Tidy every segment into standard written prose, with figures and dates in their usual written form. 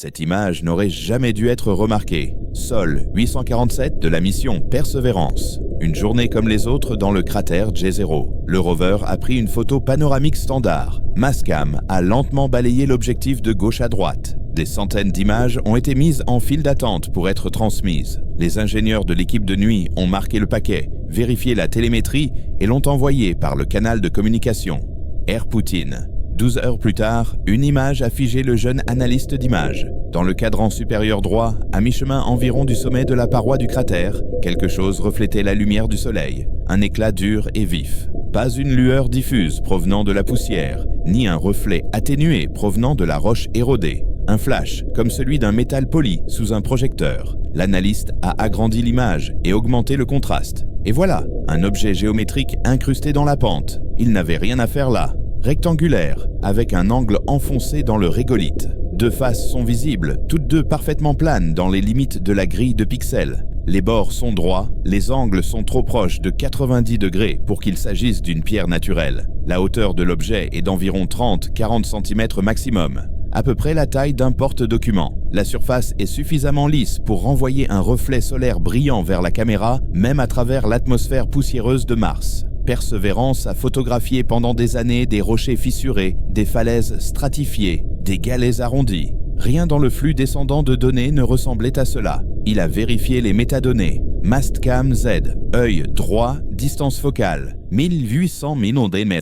Cette image n'aurait jamais dû être remarquée. Sol 847 de la mission Perseverance. Une journée comme les autres dans le cratère Jezero. Le rover a pris une photo panoramique standard. Mastcam a lentement balayé l'objectif de gauche à droite. Des centaines d'images ont été mises en file d'attente pour être transmises. Les ingénieurs de l'équipe de nuit ont marqué le paquet, vérifié la télémétrie et l'ont envoyé par le canal de communication. Air Poutine. 12 heures plus tard, une image a figé le jeune analyste d'images. Dans le cadran supérieur droit, à mi-chemin environ du sommet de la paroi du cratère, quelque chose reflétait la lumière du soleil. Un éclat dur et vif. Pas une lueur diffuse provenant de la poussière, ni un reflet atténué provenant de la roche érodée. Un flash, comme celui d'un métal poli sous un projecteur. L'analyste a agrandi l'image et augmenté le contraste. Et voilà, un objet géométrique incrusté dans la pente. Il n'avait rien à faire là. Rectangulaire, avec un angle enfoncé dans le régolithe. Deux faces sont visibles, toutes deux parfaitement planes dans les limites de la grille de pixels. Les bords sont droits, les angles sont trop proches de 90 degrés pour qu'il s'agisse d'une pierre naturelle. La hauteur de l'objet est d'environ 30-40 cm maximum. À peu près la taille d'un porte-document. La surface est suffisamment lisse pour renvoyer un reflet solaire brillant vers la caméra, même à travers l'atmosphère poussiéreuse de Mars. Perseverance a photographié pendant des années des rochers fissurés, des falaises stratifiées, des galets arrondis. Rien dans le flux descendant de données ne ressemblait à cela. Il a vérifié les métadonnées. Mastcam Z, œil droit, distance focale, 1800 mm.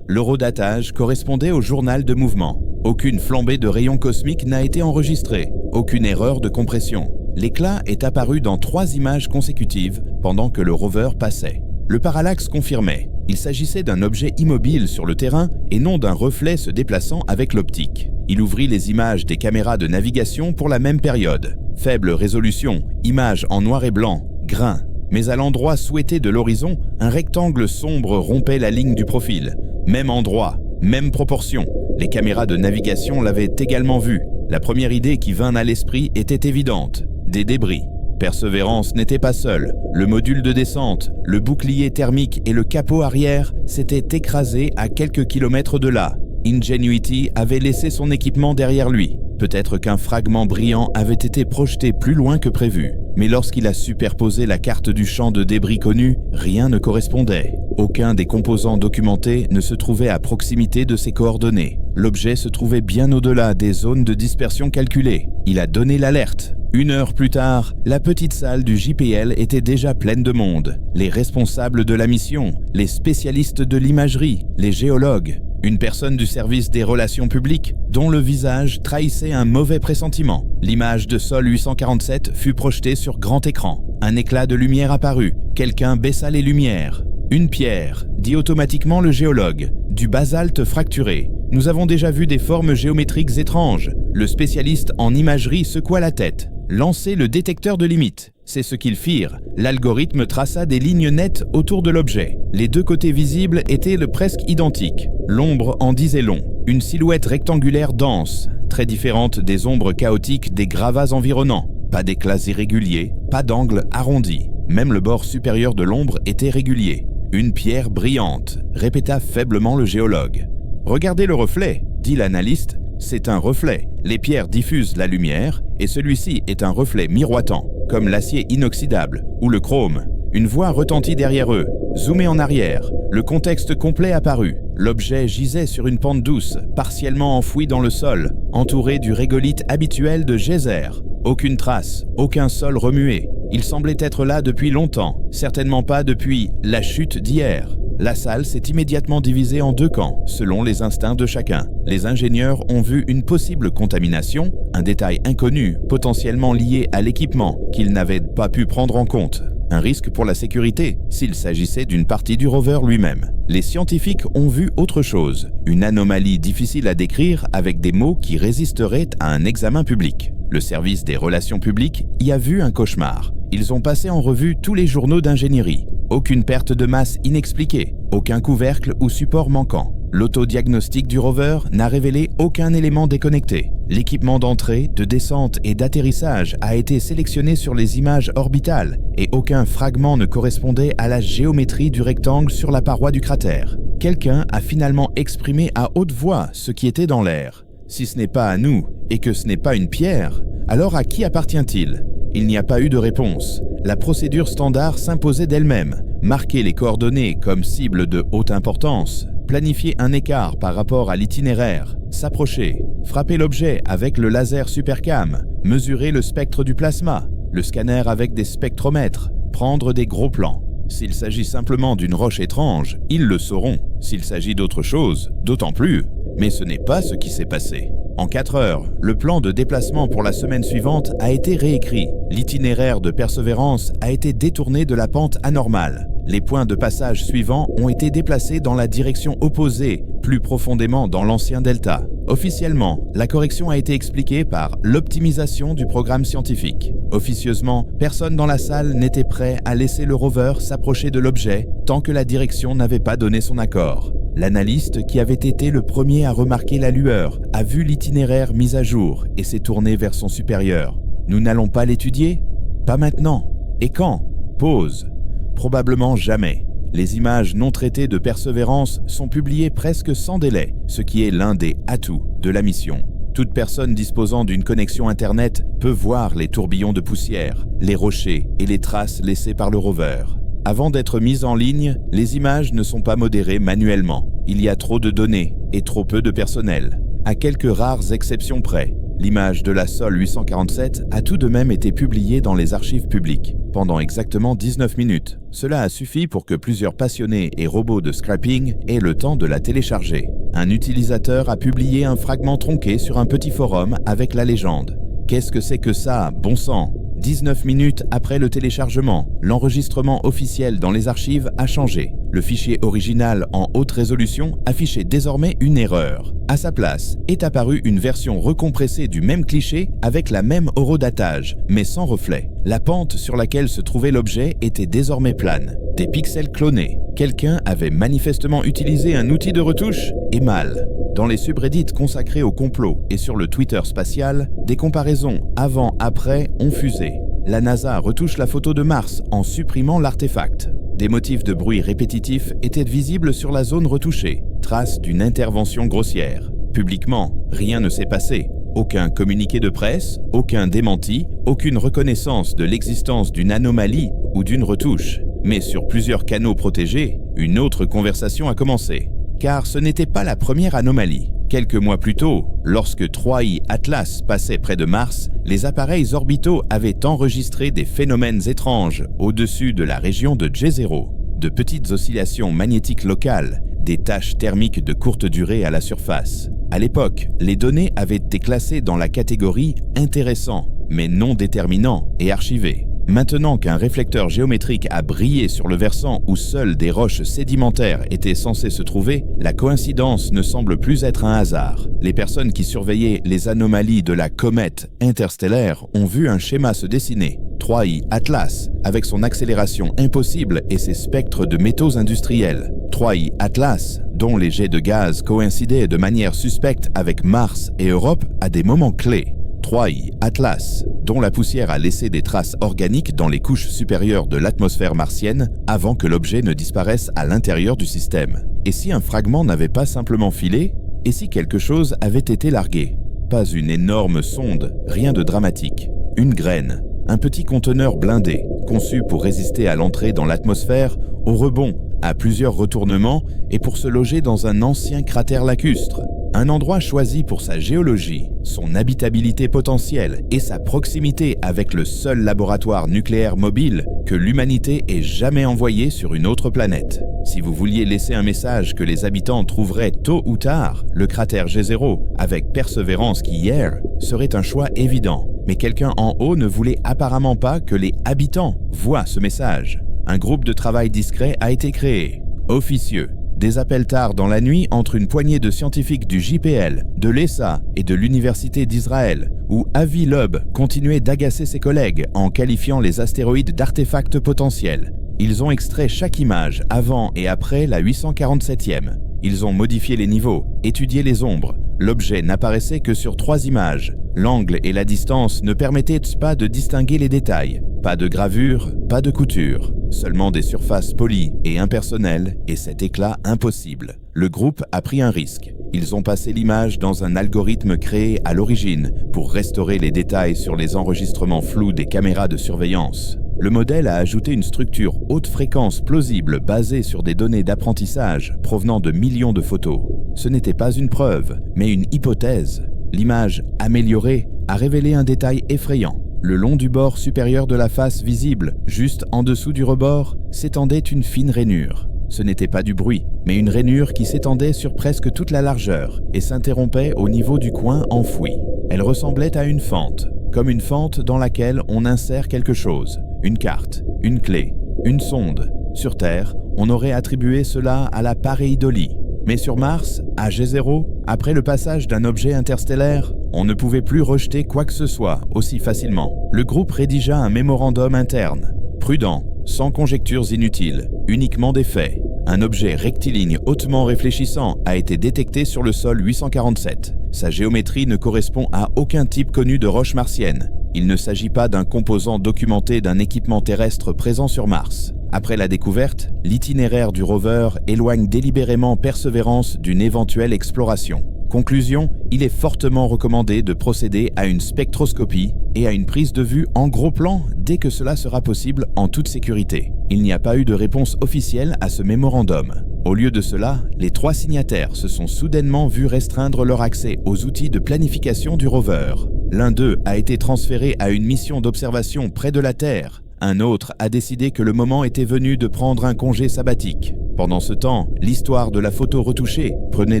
L'horodatage correspondait au journal de mouvement. Aucune flambée de rayons cosmiques n'a été enregistrée, aucune erreur de compression. L'éclat est apparu dans 3 images consécutives pendant que le rover passait. Le parallaxe confirmait. Il s'agissait d'un objet immobile sur le terrain et non d'un reflet se déplaçant avec l'optique. Il ouvrit les images des caméras de navigation pour la même période. Faible résolution, images en noir et blanc, grain. Mais à l'endroit souhaité de l'horizon, un rectangle sombre rompait la ligne du profil. Même endroit, même proportion. Les caméras de navigation l'avaient également vu. La première idée qui vint à l'esprit était évidente. Des débris. Perseverance n'était pas seul. Le module de descente, le bouclier thermique et le capot arrière s'étaient écrasés à quelques kilomètres de là. Ingenuity avait laissé son équipement derrière lui. Peut-être qu'un fragment brillant avait été projeté plus loin que prévu. Mais lorsqu'il a superposé la carte du champ de débris connu, rien ne correspondait. Aucun des composants documentés ne se trouvait à proximité de ses coordonnées. L'objet se trouvait bien au-delà des zones de dispersion calculées. Il a donné l'alerte. 1 heure plus tard, la petite salle du JPL était déjà pleine de monde. Les responsables de la mission, les spécialistes de l'imagerie, les géologues, une personne du service des relations publiques dont le visage trahissait un mauvais pressentiment. L'image de Sol 847 fut projetée sur grand écran. Un éclat de lumière apparut. Quelqu'un baissa les lumières. Une pierre, dit automatiquement le géologue. Du basalte fracturé. Nous avons déjà vu des formes géométriques étranges. Le spécialiste en imagerie secoua la tête. Lancez le détecteur de limites. C'est ce qu'ils firent. L'algorithme traça des lignes nettes autour de l'objet. Les deux côtés visibles étaient presque identiques. L'ombre en disait long. Une silhouette rectangulaire dense, très différente des ombres chaotiques des gravats environnants. Pas d'éclats irréguliers, pas d'angle arrondi. Même le bord supérieur de l'ombre était régulier. Une pierre brillante, répéta faiblement le géologue. Regardez le reflet, dit l'analyste. C'est un reflet. Les pierres diffusent la lumière et celui-ci est un reflet miroitant, comme l'acier inoxydable ou le chrome. Une voix retentit derrière eux. Zoomé en arrière, le contexte complet apparut. L'objet gisait sur une pente douce, partiellement enfouie dans le sol, entouré du régolithe habituel de geyser. Aucune trace, aucun sol remué. Il semblait être là depuis longtemps, certainement pas depuis la chute d'hier. La salle s'est immédiatement divisée en 2 camps, selon les instincts de chacun. Les ingénieurs ont vu une possible contamination, un détail inconnu, potentiellement lié à l'équipement, qu'ils n'avaient pas pu prendre en compte. Un risque pour la sécurité, s'il s'agissait d'une partie du rover lui-même. Les scientifiques ont vu autre chose, une anomalie difficile à décrire avec des mots qui résisteraient à un examen public. Le service des relations publiques y a vu un cauchemar. Ils ont passé en revue tous les journaux d'ingénierie. Aucune perte de masse inexpliquée, aucun couvercle ou support manquant. L'autodiagnostic du rover n'a révélé aucun élément déconnecté. L'équipement d'entrée, de descente et d'atterrissage a été sélectionné sur les images orbitales et aucun fragment ne correspondait à la géométrie du rectangle sur la paroi du cratère. Quelqu'un a finalement exprimé à haute voix ce qui était dans l'air. Si ce n'est pas à nous et que ce n'est pas une pierre, alors à qui appartient-il? Il n'y a pas eu de réponse. La procédure standard s'imposait d'elle-même. Marquer les coordonnées comme cible de haute importance, planifier un écart par rapport à l'itinéraire, s'approcher, frapper l'objet avec le laser supercam, mesurer le spectre du plasma, le scanner avec des spectromètres, prendre des gros plans. S'il s'agit simplement d'une roche étrange, ils le sauront. S'il s'agit d'autre chose, d'autant plus. Mais ce n'est pas ce qui s'est passé. En 4 heures, le plan de déplacement pour la semaine suivante a été réécrit. L'itinéraire de Persévérance a été détourné de la pente anormale. Les points de passage suivants ont été déplacés dans la direction opposée, plus profondément dans l'ancien delta. Officiellement, la correction a été expliquée par l'optimisation du programme scientifique. Officieusement, personne dans la salle n'était prêt à laisser le rover s'approcher de l'objet tant que la direction n'avait pas donné son accord. L'analyste, qui avait été le premier à remarquer la lueur, a vu l'itinéraire mis à jour et s'est tourné vers son supérieur. Nous n'allons pas l'étudier? Pas maintenant. Et quand? Pause. Probablement jamais. Les images non traitées de Persévérance sont publiées presque sans délai, ce qui est l'un des atouts de la mission. Toute personne disposant d'une connexion Internet peut voir les tourbillons de poussière, les rochers et les traces laissées par le rover. Avant d'être mises en ligne, les images ne sont pas modérées manuellement. Il y a trop de données et trop peu de personnel. À quelques rares exceptions près, l'image de la Sol 847 a tout de même été publiée dans les archives publiques, pendant exactement 19 minutes. Cela a suffi pour que plusieurs passionnés et robots de scrapping aient le temps de la télécharger. Un utilisateur a publié un fragment tronqué sur un petit forum avec la légende. Qu'est-ce que c'est que ça, bon sang? 19 minutes après le téléchargement, l'enregistrement officiel dans les archives a changé. Le fichier original en haute résolution affichait désormais une erreur. À sa place est apparue une version recompressée du même cliché avec la même horodatage, mais sans reflet. La pente sur laquelle se trouvait l'objet était désormais plane. Des pixels clonés. Quelqu'un avait manifestement utilisé un outil de retouche, et mal. Dans les subreddits consacrés au complot et sur le Twitter spatial, des comparaisons avant-après ont fusé. La NASA retouche la photo de Mars en supprimant l'artefact. Des motifs de bruit répétitifs étaient visibles sur la zone retouchée, trace d'une intervention grossière. Publiquement, rien ne s'est passé. Aucun communiqué de presse, aucun démenti, aucune reconnaissance de l'existence d'une anomalie ou d'une retouche. Mais sur plusieurs canaux protégés, une autre conversation a commencé. Car ce n'était pas la première anomalie. Quelques mois plus tôt, lorsque 3i Atlas passait près de Mars, les appareils orbitaux avaient enregistré des phénomènes étranges au-dessus de la région de J0. De petites oscillations magnétiques locales, des taches thermiques de courte durée à la surface. À l'époque, les données avaient été classées dans la catégorie « intéressant » mais non déterminant et archivées. Maintenant qu'un réflecteur géométrique a brillé sur le versant où seules des roches sédimentaires étaient censées se trouver, la coïncidence ne semble plus être un hasard. Les personnes qui surveillaient les anomalies de la comète interstellaire ont vu un schéma se dessiner. 3i Atlas, avec son accélération impossible et ses spectres de métaux industriels. 3i Atlas, dont les jets de gaz coïncidaient de manière suspecte avec Mars et Europe à des moments clés. 3i Atlas, dont la poussière a laissé des traces organiques dans les couches supérieures de l'atmosphère martienne avant que l'objet ne disparaisse à l'intérieur du système. Et si un fragment n'avait pas simplement filé? Et si quelque chose avait été largué? Pas une énorme sonde, rien de dramatique. Une graine, un petit conteneur blindé, conçu pour résister à l'entrée dans l'atmosphère, au rebond, à plusieurs retournements et pour se loger dans un ancien cratère lacustre. Un endroit choisi pour sa géologie, son habitabilité potentielle et sa proximité avec le seul laboratoire nucléaire mobile que l'humanité ait jamais envoyé sur une autre planète. Si vous vouliez laisser un message que les habitants trouveraient tôt ou tard, le cratère J0, avec Persévérance qui hier, serait un choix évident. Mais quelqu'un en haut ne voulait apparemment pas que les habitants voient ce message. Un groupe de travail discret a été créé, officieux. Des appels tard dans la nuit entre une poignée de scientifiques du JPL, de l'ESA et de l'Université d'Israël, où Avi Loeb continuait d'agacer ses collègues en qualifiant les astéroïdes d'artefacts potentiels. Ils ont extrait chaque image avant et après la 847e. Ils ont modifié les niveaux, étudié les ombres. L'objet n'apparaissait que sur 3 images. L'angle et la distance ne permettaient pas de distinguer les détails. Pas de gravure, pas de couture. Seulement des surfaces polies et impersonnelles et cet éclat impossible. Le groupe a pris un risque. Ils ont passé l'image dans un algorithme créé à l'origine pour restaurer les détails sur les enregistrements flous des caméras de surveillance. Le modèle a ajouté une structure haute fréquence plausible basée sur des données d'apprentissage provenant de millions de photos. Ce n'était pas une preuve, mais une hypothèse. L'image améliorée a révélé un détail effrayant. Le long du bord supérieur de la face visible, juste en dessous du rebord, s'étendait une fine rainure. Ce n'était pas du bruit, mais une rainure qui s'étendait sur presque toute la largeur et s'interrompait au niveau du coin enfoui. Elle ressemblait à une fente, comme une fente dans laquelle on insère quelque chose, une carte, une clé, une sonde. Sur Terre, on aurait attribué cela à la pareidolie. Mais sur Mars, à G0, après le passage d'un objet interstellaire, on ne pouvait plus rejeter quoi que ce soit aussi facilement. Le groupe rédigea un mémorandum interne, prudent, sans conjectures inutiles, uniquement des faits. Un objet rectiligne hautement réfléchissant a été détecté sur le sol 847. Sa géométrie ne correspond à aucun type connu de roche martienne. Il ne s'agit pas d'un composant documenté d'un équipement terrestre présent sur Mars. Après la découverte, l'itinéraire du rover éloigne délibérément Perseverance d'une éventuelle exploration. Conclusion, il est fortement recommandé de procéder à une spectroscopie et à une prise de vue en gros plan dès que cela sera possible en toute sécurité. Il n'y a pas eu de réponse officielle à ce mémorandum. Au lieu de cela, les 3 signataires se sont soudainement vus restreindre leur accès aux outils de planification du rover. L'un d'eux a été transféré à une mission d'observation près de la Terre. Un autre a décidé que le moment était venu de prendre un congé sabbatique. Pendant ce temps, l'histoire de la photo retouchée prenait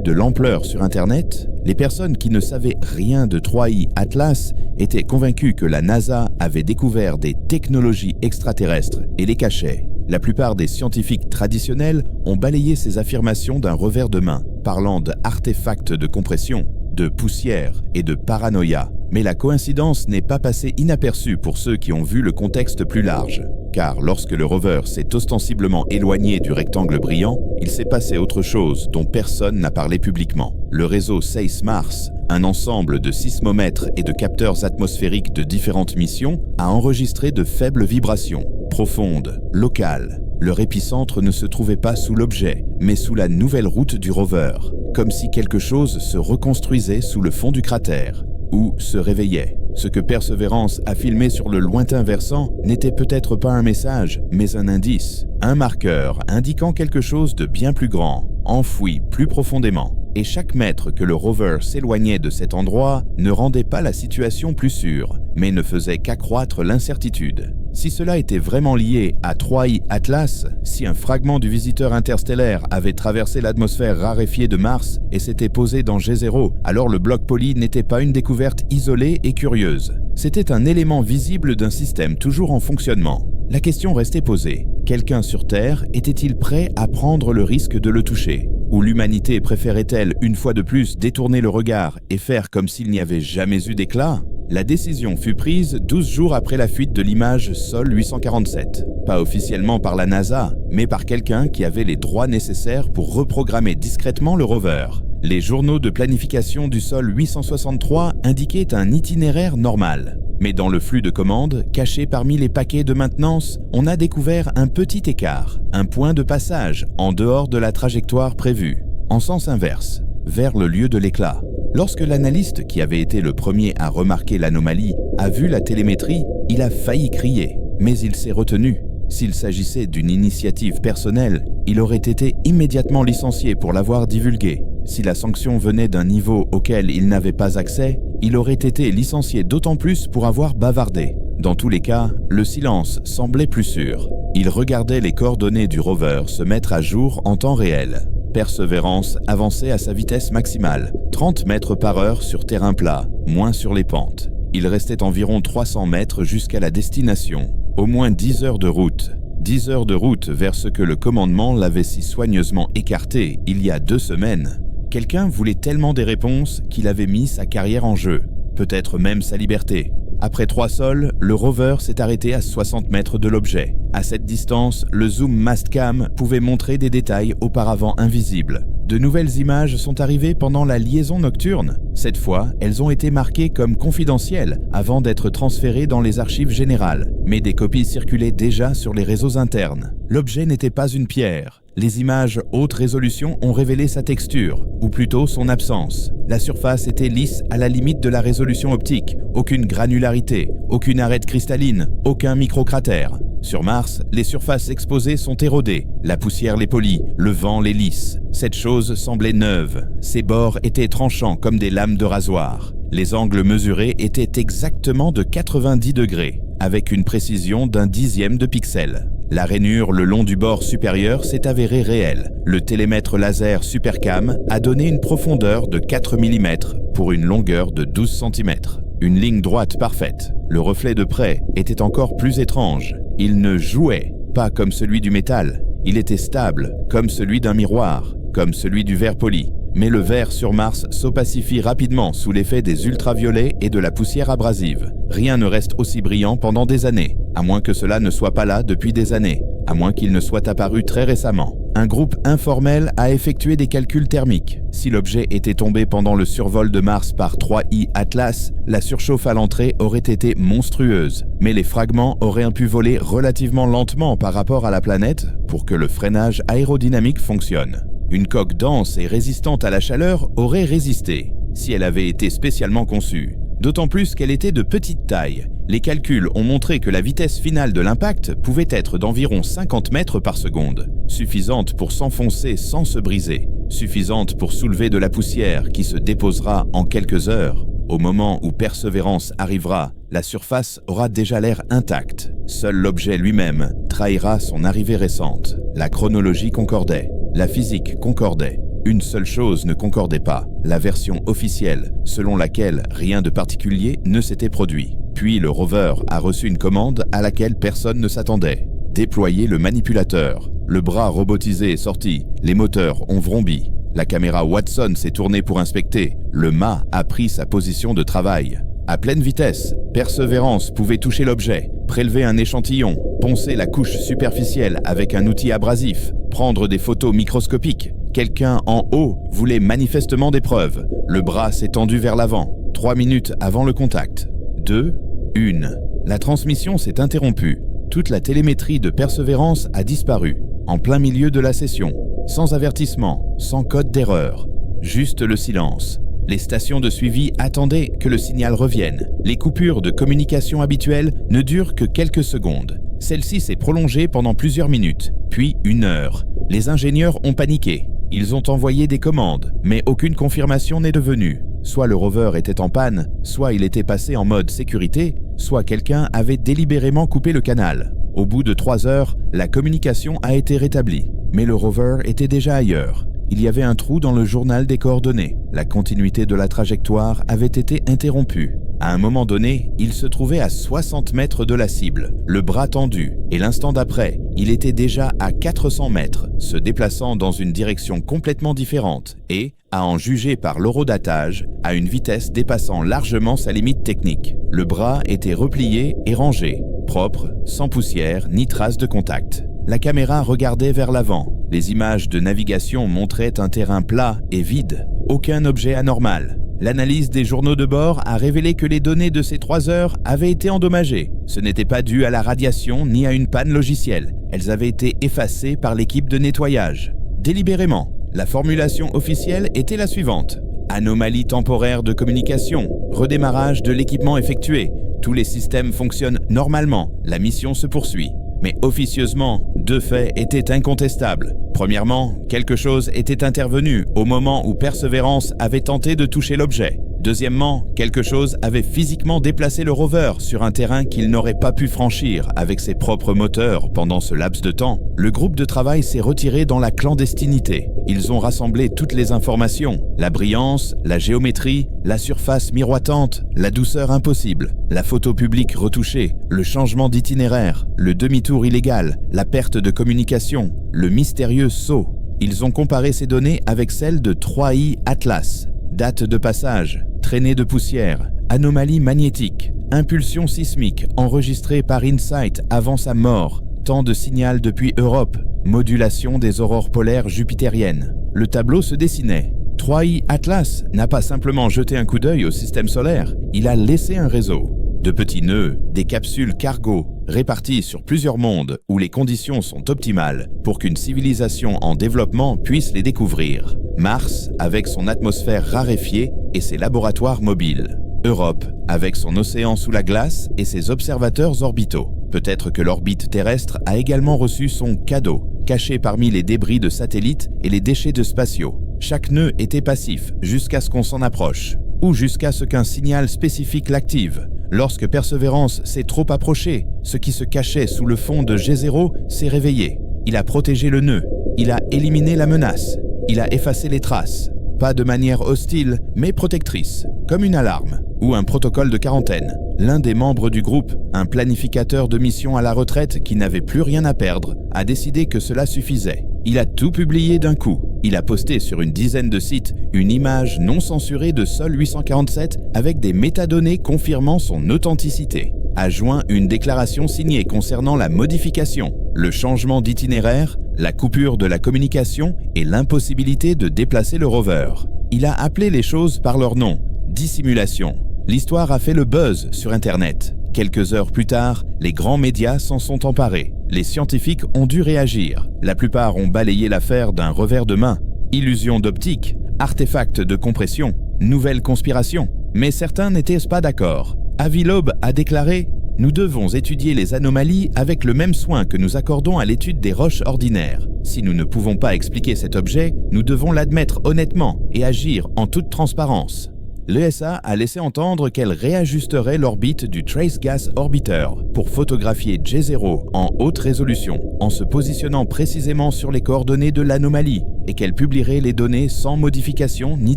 de l'ampleur sur Internet. Les personnes qui ne savaient rien de 3i Atlas étaient convaincues que la NASA avait découvert des technologies extraterrestres et les cachait. La plupart des scientifiques traditionnels ont balayé ces affirmations d'un revers de main, parlant d'artefacts de compression, de poussière et de paranoïa. Mais la coïncidence n'est pas passée inaperçue pour ceux qui ont vu le contexte plus large. Car lorsque le rover s'est ostensiblement éloigné du rectangle brillant, il s'est passé autre chose dont personne n'a parlé publiquement. Le réseau SEIS-Mars, un ensemble de sismomètres et de capteurs atmosphériques de différentes missions, a enregistré de faibles vibrations, profondes, locales. Leur épicentre ne se trouvait pas sous l'objet, mais sous la nouvelle route du rover, comme si quelque chose se reconstruisait sous le fond du cratère, ou se réveillait. Ce que Perseverance a filmé sur le lointain versant n'était peut-être pas un message, mais un indice, un marqueur indiquant quelque chose de bien plus grand, enfoui plus profondément. Et chaque mètre que le rover s'éloignait de cet endroit ne rendait pas la situation plus sûre, mais ne faisait qu'accroître l'incertitude. Si cela était vraiment lié à 3i Atlas, si un fragment du visiteur interstellaire avait traversé l'atmosphère raréfiée de Mars et s'était posé dans G0, alors le bloc poli n'était pas une découverte isolée et curieuse. C'était un élément visible d'un système toujours en fonctionnement. La question restait posée. Quelqu'un sur Terre était-il prêt à prendre le risque de le toucher ? Ou l'humanité préférait-elle une fois de plus détourner le regard et faire comme s'il n'y avait jamais eu d'éclat ? La décision fut prise 12 jours après la fuite de l'image Sol 847. Pas officiellement par la NASA, mais par quelqu'un qui avait les droits nécessaires pour reprogrammer discrètement le rover. Les journaux de planification du Sol 863 indiquaient un itinéraire normal. Mais dans le flux de commandes, caché parmi les paquets de maintenance, on a découvert un petit écart, un point de passage en dehors de la trajectoire prévue, en sens inverse, vers le lieu de l'éclat. Lorsque l'analyste qui avait été le premier à remarquer l'anomalie a vu la télémétrie, il a failli crier, mais il s'est retenu. S'il s'agissait d'une initiative personnelle, il aurait été immédiatement licencié pour l'avoir divulguée. Si la sanction venait d'un niveau auquel il n'avait pas accès, il aurait été licencié d'autant plus pour avoir bavardé. Dans tous les cas, le silence semblait plus sûr. Il regardait les coordonnées du rover se mettre à jour en temps réel. Perseverance avançait à sa vitesse maximale, 30 mètres par heure sur terrain plat, moins sur les pentes. Il restait environ 300 mètres jusqu'à la destination. Au moins 10 heures de route. 10 heures de route vers ce que le commandement l'avait si soigneusement écarté il y a 2 semaines. Quelqu'un voulait tellement des réponses qu'il avait mis sa carrière en jeu, peut-être même sa liberté. Après 3 sols, le rover s'est arrêté à 60 mètres de l'objet. À cette distance, le zoom Mastcam pouvait montrer des détails auparavant invisibles. De nouvelles images sont arrivées pendant la liaison nocturne. Cette fois, elles ont été marquées comme confidentielles avant d'être transférées dans les archives générales. Mais des copies circulaient déjà sur les réseaux internes. L'objet n'était pas une pierre. Les images haute résolution ont révélé sa texture, ou plutôt son absence. La surface était lisse à la limite de la résolution optique, aucune granularité, aucune arête cristalline, aucun microcratère. Sur Mars, les surfaces exposées sont érodées, la poussière les polit, le vent les lisse. Cette chose semblait neuve, ses bords étaient tranchants comme des lames de rasoir. Les angles mesurés étaient exactement de 90 degrés, avec une précision d'un dixième de pixel. La rainure le long du bord supérieur s'est avérée réelle. Le télémètre laser Supercam a donné une profondeur de 4 mm pour une longueur de 12 cm. Une ligne droite parfaite. Le reflet de près était encore plus étrange. Il ne jouait pas comme celui du métal. Il était stable, comme celui d'un miroir, comme celui du verre poli. Mais le verre sur Mars s'opacifie rapidement sous l'effet des ultraviolets et de la poussière abrasive. Rien ne reste aussi brillant pendant des années, à moins que cela ne soit pas là depuis des années, à moins qu'il ne soit apparu très récemment. Un groupe informel a effectué des calculs thermiques. Si l'objet était tombé pendant le survol de Mars par 3I Atlas, la surchauffe à l'entrée aurait été monstrueuse, mais les fragments auraient pu voler relativement lentement par rapport à la planète pour que le freinage aérodynamique fonctionne. Une coque dense et résistante à la chaleur aurait résisté, si elle avait été spécialement conçue. D'autant plus qu'elle était de petite taille. Les calculs ont montré que la vitesse finale de l'impact pouvait être d'environ 50 mètres par seconde, suffisante pour s'enfoncer sans se briser, suffisante pour soulever de la poussière qui se déposera en quelques heures. Au moment où Perseverance arrivera, la surface aura déjà l'air intacte. Seul l'objet lui-même trahira son arrivée récente. La chronologie concordait. La physique concordait. Une seule chose ne concordait pas, la version officielle, selon laquelle rien de particulier ne s'était produit. Puis le rover a reçu une commande à laquelle personne ne s'attendait. Déployer le manipulateur. Le bras robotisé est sorti, les moteurs ont vrombi. La caméra Watson s'est tournée pour inspecter. Le mât a pris sa position de travail. À pleine vitesse, Perseverance pouvait toucher l'objet, prélever un échantillon, poncer la couche superficielle avec un outil abrasif, prendre des photos microscopiques. Quelqu'un en haut voulait manifestement des preuves. Le bras s'est tendu vers l'avant, 3 minutes avant le contact. 2, 1. La transmission s'est interrompue. Toute la télémétrie de Perseverance a disparu, en plein milieu de la session, sans avertissement, sans code d'erreur. Juste le silence. Les stations de suivi attendaient que le signal revienne. Les coupures de communication habituelles ne durent que quelques secondes. Celle-ci s'est prolongée pendant plusieurs minutes, puis 1 heure. Les ingénieurs ont paniqué. Ils ont envoyé des commandes, mais aucune confirmation n'est devenue. Soit le rover était en panne, soit il était passé en mode sécurité, soit quelqu'un avait délibérément coupé le canal. Au bout de 3 heures, la communication a été rétablie. Mais le rover était déjà ailleurs. Il y avait un trou dans le journal des coordonnées. La continuité de la trajectoire avait été interrompue. À un moment donné, il se trouvait à 60 mètres de la cible, le bras tendu, et l'instant d'après, il était déjà à 400 mètres, se déplaçant dans une direction complètement différente et, à en juger par l'horodatage, à une vitesse dépassant largement sa limite technique. Le bras était replié et rangé, propre, sans poussière ni trace de contact. La caméra regardait vers l'avant. Les images de navigation montraient un terrain plat et vide, aucun objet anormal. L'analyse des journaux de bord a révélé que les données de ces 3 heures avaient été endommagées. Ce n'était pas dû à la radiation ni à une panne logicielle. Elles avaient été effacées par l'équipe de nettoyage. Délibérément, la formulation officielle était la suivante. Anomalie temporaire de communication, redémarrage de l'équipement effectué. Tous les systèmes fonctionnent normalement, la mission se poursuit. Mais officieusement, 2 faits étaient incontestables. Premièrement, quelque chose était intervenu au moment où Perseverance avait tenté de toucher l'objet. Deuxièmement, quelque chose avait physiquement déplacé le rover sur un terrain qu'il n'aurait pas pu franchir avec ses propres moteurs pendant ce laps de temps. Le groupe de travail s'est retiré dans la clandestinité. Ils ont rassemblé toutes les informations, la brillance, la géométrie, la surface miroitante, la douceur impossible, la photo publique retouchée, le changement d'itinéraire, le demi-tour illégal, la perte de communication, le mystérieux saut. Ils ont comparé ces données avec celles de 3I Atlas. Date de passage, traînée de poussière, anomalie magnétique, impulsion sismique enregistrée par InSight avant sa mort, temps de signal depuis Europe, modulation des aurores polaires jupitériennes. Le tableau se dessinait. 3I Atlas n'a pas simplement jeté un coup d'œil au système solaire, il a laissé un réseau. De petits nœuds, des capsules cargo, répartis sur plusieurs mondes où les conditions sont optimales pour qu'une civilisation en développement puisse les découvrir. Mars, avec son atmosphère raréfiée et ses laboratoires mobiles. Europe, avec son océan sous la glace et ses observateurs orbitaux. Peut-être que l'orbite terrestre a également reçu son cadeau, caché parmi les débris de satellites et les déchets de spatiaux. Chaque nœud était passif jusqu'à ce qu'on s'en approche, ou jusqu'à ce qu'un signal spécifique l'active. Lorsque Perseverance s'est trop approché, ce qui se cachait sous le fond de G0 s'est réveillé. Il a protégé le nœud, il a éliminé la menace, il a effacé les traces. Pas de manière hostile, mais protectrice, comme une alarme ou un protocole de quarantaine. L'un des membres du groupe, un planificateur de mission à la retraite qui n'avait plus rien à perdre, a décidé que cela suffisait. Il a tout publié d'un coup. Il a posté sur une dizaine de sites une image non censurée de Sol 847 avec des métadonnées confirmant son authenticité. A joint une déclaration signée concernant la modification, le changement d'itinéraire, la coupure de la communication et l'impossibilité de déplacer le rover. Il a appelé les choses par leur nom, dissimulation. L'histoire a fait le buzz sur Internet. Quelques heures plus tard, les grands médias s'en sont emparés. Les scientifiques ont dû réagir. La plupart ont balayé l'affaire d'un revers de main. Illusion d'optique, artefact de compression, nouvelle conspiration. Mais certains n'étaient pas d'accord. Avi Loeb a déclaré « Nous devons étudier les anomalies avec le même soin que nous accordons à l'étude des roches ordinaires. Si nous ne pouvons pas expliquer cet objet, nous devons l'admettre honnêtement et agir en toute transparence. » L'ESA a laissé entendre qu'elle réajusterait l'orbite du Trace Gas Orbiter pour photographier J0 en haute résolution, en se positionnant précisément sur les coordonnées de l'anomalie, et qu'elle publierait les données sans modification ni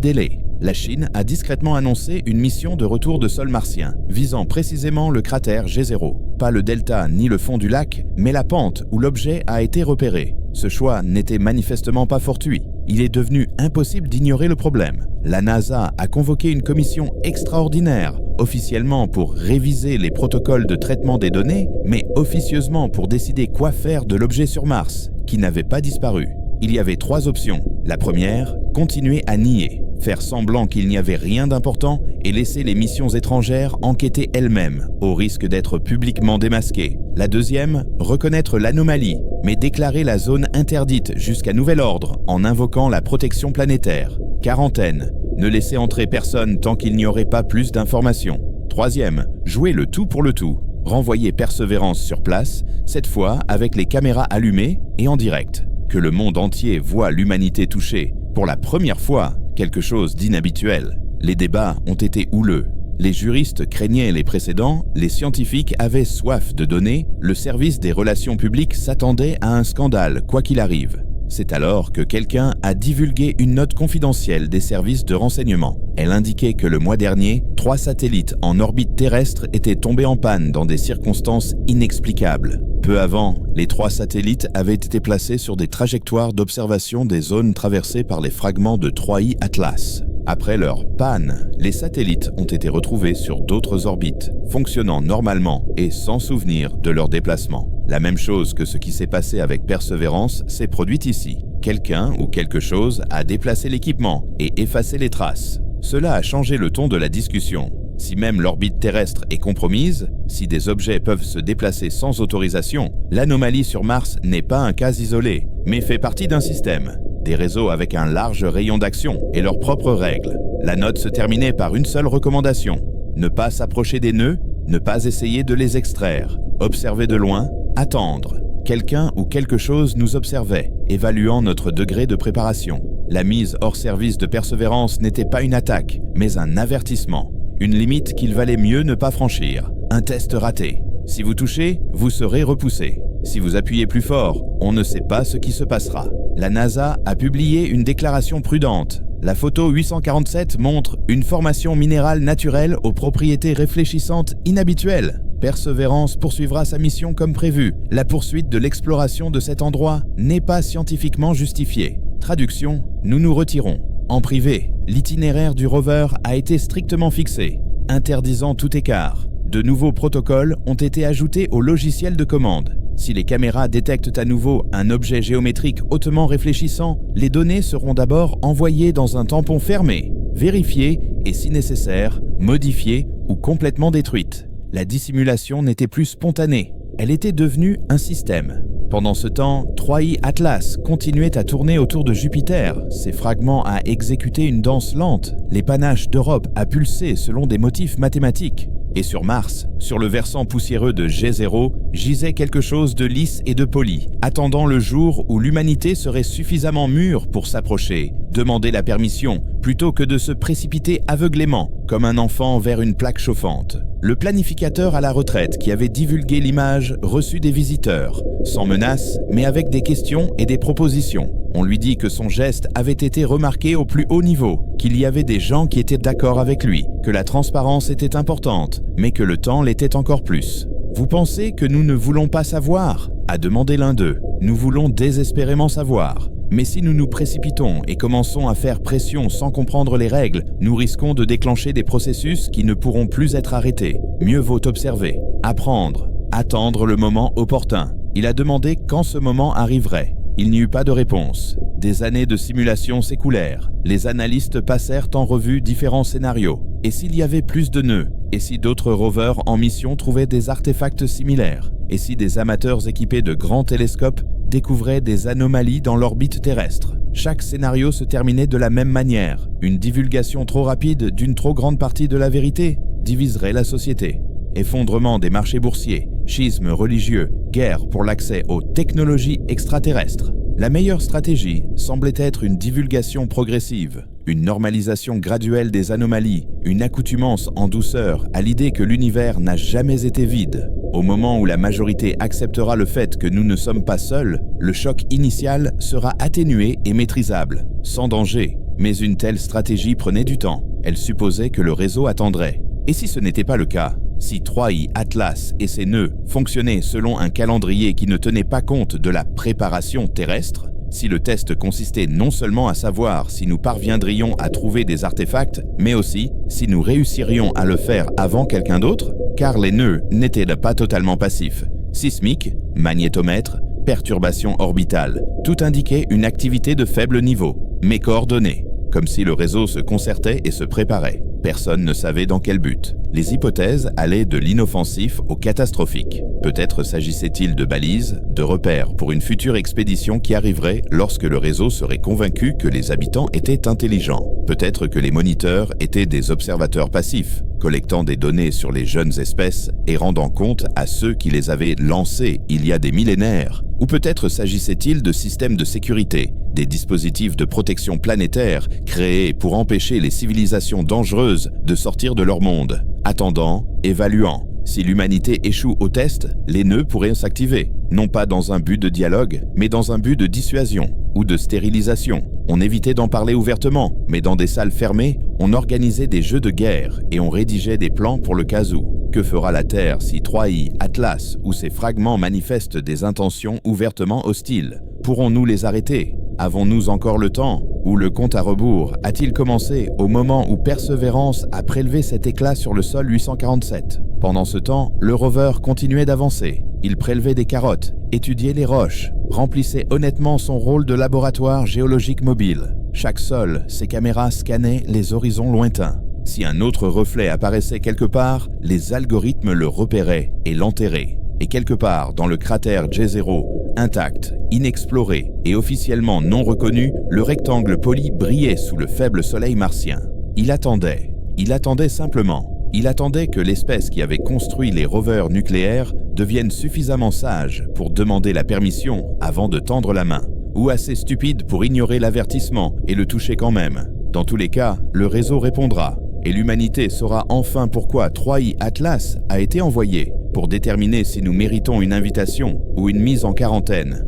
délai. La Chine a discrètement annoncé une mission de retour de sol martien, visant précisément le cratère J0. Pas le delta ni le fond du lac, mais la pente où l'objet a été repéré. Ce choix n'était manifestement pas fortuit. Il est devenu impossible d'ignorer le problème. La NASA a convoqué une commission extraordinaire, officiellement pour réviser les protocoles de traitement des données, mais officieusement pour décider quoi faire de l'objet sur Mars, qui n'avait pas disparu. Il y avait 3 options. La première, continuer à nier, faire semblant qu'il n'y avait rien d'important et laisser les missions étrangères enquêter elles-mêmes, au risque d'être publiquement démasquées. La deuxième, reconnaître l'anomalie, mais déclarer la zone interdite jusqu'à nouvel ordre en invoquant la protection planétaire. Quarantaine, ne laisser entrer personne tant qu'il n'y aurait pas plus d'informations. Troisième, jouer le tout pour le tout, renvoyer Perseverance sur place, cette fois avec les caméras allumées et en direct. Que le monde entier voit l'humanité touchée, pour la première fois, quelque chose d'inhabituel. Les débats ont été houleux. Les juristes craignaient les précédents, les scientifiques avaient soif de données, le service des relations publiques s'attendait à un scandale, quoi qu'il arrive. C'est alors que quelqu'un a divulgué une note confidentielle des services de renseignement. Elle indiquait que le mois dernier, 3 satellites en orbite terrestre étaient tombés en panne dans des circonstances inexplicables. Peu avant, les 3 satellites avaient été placés sur des trajectoires d'observation des zones traversées par les fragments de 3I Atlas. Après leur panne, les satellites ont été retrouvés sur d'autres orbites, fonctionnant normalement et sans souvenir de leur déplacement. La même chose que ce qui s'est passé avec Perseverance s'est produite ici. Quelqu'un ou quelque chose a déplacé l'équipement et effacé les traces. Cela a changé le ton de la discussion. Si même l'orbite terrestre est compromise, si des objets peuvent se déplacer sans autorisation, l'anomalie sur Mars n'est pas un cas isolé, mais fait partie d'un système. Des réseaux avec un large rayon d'action et leurs propres règles. La note se terminait par une seule recommandation. Ne pas s'approcher des nœuds, ne pas essayer de les extraire, observer de loin, attendre. Quelqu'un ou quelque chose nous observait, évaluant notre degré de préparation. La mise hors service de Perseverance n'était pas une attaque, mais un avertissement. Une limite qu'il valait mieux ne pas franchir. Un test raté. Si vous touchez, vous serez repoussé. Si vous appuyez plus fort, on ne sait pas ce qui se passera. La NASA a publié une déclaration prudente. La photo 847 montre une formation minérale naturelle aux propriétés réfléchissantes inhabituelles. Perseverance poursuivra sa mission comme prévu. La poursuite de l'exploration de cet endroit n'est pas scientifiquement justifiée. Traduction, nous nous retirons. En privé, l'itinéraire du rover a été strictement fixé, interdisant tout écart. De nouveaux protocoles ont été ajoutés au logiciel de commande. Si les caméras détectent à nouveau un objet géométrique hautement réfléchissant, les données seront d'abord envoyées dans un tampon fermé, vérifiées et, si nécessaire, modifiées ou complètement détruites. La dissimulation n'était plus spontanée. Elle était devenue un système. Pendant ce temps, 3i Atlas continuait à tourner autour de Jupiter, ses fragments à exécuter une danse lente, les panaches d'Europe à pulser selon des motifs mathématiques. Et sur Mars, sur le versant poussiéreux de G0, gisait quelque chose de lisse et de poli, attendant le jour où l'humanité serait suffisamment mûre pour s'approcher, demander la permission, plutôt que de se précipiter aveuglément, comme un enfant vers une plaque chauffante. Le planificateur à la retraite qui avait divulgué l'image reçut des visiteurs, sans menace, mais avec des questions et des propositions. On lui dit que son geste avait été remarqué au plus haut niveau, qu'il y avait des gens qui étaient d'accord avec lui, que la transparence était importante, mais que le temps l'était encore plus. « Vous pensez que nous ne voulons pas savoir ?» a demandé l'un d'eux. « Nous voulons désespérément savoir. Mais si nous nous précipitons et commençons à faire pression sans comprendre les règles, nous risquons de déclencher des processus qui ne pourront plus être arrêtés. Mieux vaut observer, apprendre, attendre le moment opportun. » Il a demandé quand ce moment arriverait. Il n'y eut pas de réponse. Des années de simulation s'écoulèrent. Les analystes passèrent en revue différents scénarios. Et s'il y avait plus de nœuds? Et si d'autres rovers en mission trouvaient des artefacts similaires? Et si des amateurs équipés de grands télescopes découvraient des anomalies dans l'orbite terrestre? Chaque scénario se terminait de la même manière. Une divulgation trop rapide d'une trop grande partie de la vérité diviserait la société. Effondrement des marchés boursiers, schisme religieux, guerre pour l'accès aux technologies extraterrestres. La meilleure stratégie semblait être une divulgation progressive, une normalisation graduelle des anomalies, une accoutumance en douceur à l'idée que l'univers n'a jamais été vide. Au moment où la majorité acceptera le fait que nous ne sommes pas seuls, le choc initial sera atténué et maîtrisable, sans danger. Mais une telle stratégie prenait du temps. Elle supposait que le réseau attendrait. Et si ce n'était pas le cas? Si 3i Atlas et ses nœuds fonctionnaient selon un calendrier qui ne tenait pas compte de la préparation terrestre, si le test consistait non seulement à savoir si nous parviendrions à trouver des artefacts, mais aussi si nous réussirions à le faire avant quelqu'un d'autre, car les nœuds n'étaient pas totalement passifs. Sismique, magnétomètre, perturbation orbitale, tout indiquait une activité de faible niveau, mais coordonnée, comme si le réseau se concertait et se préparait. Personne ne savait dans quel but. Les hypothèses allaient de l'inoffensif au catastrophique. Peut-être s'agissait-il de balises, de repères pour une future expédition qui arriverait lorsque le réseau serait convaincu que les habitants étaient intelligents. Peut-être que les moniteurs étaient des observateurs passifs, collectant des données sur les jeunes espèces et rendant compte à ceux qui les avaient lancées il y a des millénaires. Ou peut-être s'agissait-il de systèmes de sécurité, des dispositifs de protection planétaire créés pour empêcher les civilisations dangereuses de sortir de leur monde. Attendant, évaluant. Si l'humanité échoue au test, les nœuds pourraient s'activer, non pas dans un but de dialogue, mais dans un but de dissuasion ou de stérilisation. On évitait d'en parler ouvertement, mais dans des salles fermées, on organisait des jeux de guerre et on rédigeait des plans pour le cas où. Que fera la Terre si 3i Atlas ou ses fragments manifestent des intentions ouvertement hostiles? Pourrons-nous les arrêter? Avons-nous encore le temps? Ou le compte à rebours a-t-il commencé au moment où Persévérance a prélevé cet éclat sur le sol 847? Pendant ce temps, le rover continuait d'avancer. Il prélevait des carottes, étudiait les roches, remplissait honnêtement son rôle de laboratoire géologique mobile. Chaque sol, ses caméras scannaient les horizons lointains. Si un autre reflet apparaissait quelque part, les algorithmes le repéraient et l'enterraient. Et quelque part dans le cratère J0, intact, inexploré et officiellement non reconnu, le rectangle poli brillait sous le faible soleil martien. Il attendait simplement. Il attendait que l'espèce qui avait construit les rovers nucléaires devienne suffisamment sage pour demander la permission avant de tendre la main, ou assez stupide pour ignorer l'avertissement et le toucher quand même. Dans tous les cas, le réseau répondra, et l'humanité saura enfin pourquoi 3i Atlas a été envoyé, pour déterminer si nous méritons une invitation ou une mise en quarantaine.